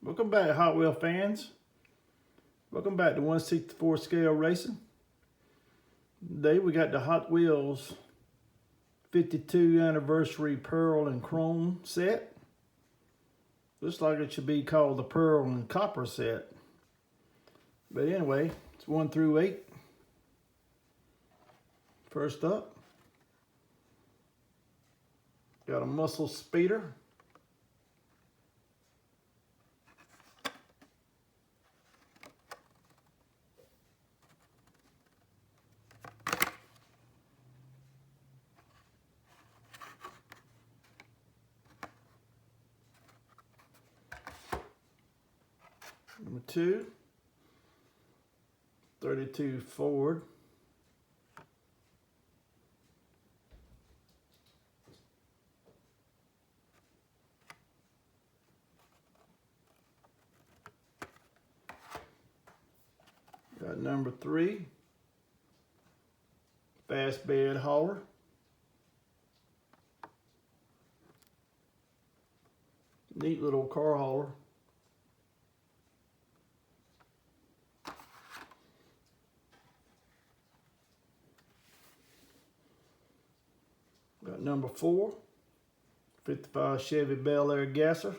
Welcome back, Hot Wheel fans. Welcome back to 1/64 scale racing. Today we got the Hot Wheels 52 anniversary pearl and chrome set. Looks like it should be called the pearl and copper set. But anyway, it's 1 through 8. First up, got a muscle speeder. Number 2, 32 Ford. Got number 3, fast bed hauler. Neat little car hauler. Got number 4, 55 Chevy Bel Air gasser.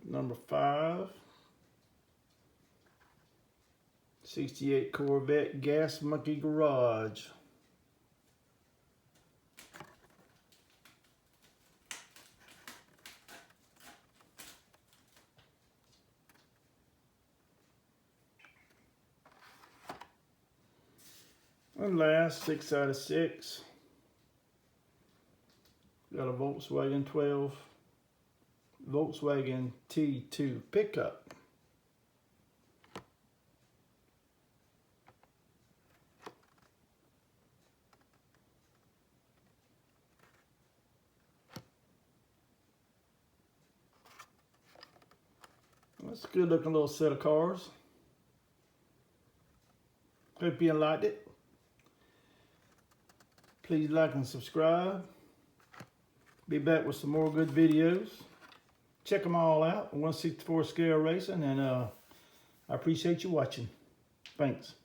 Number 5, 68 Corvette gas monkey garage. And last, 6 out of 6. Got a Volkswagen 12, Volkswagen T2 pickup. That's a good looking little set of cars. Hope you liked it. Please like and subscribe. Be back with some more good videos. Check them all out. 1/64 scale racing, and I appreciate you watching. Thanks.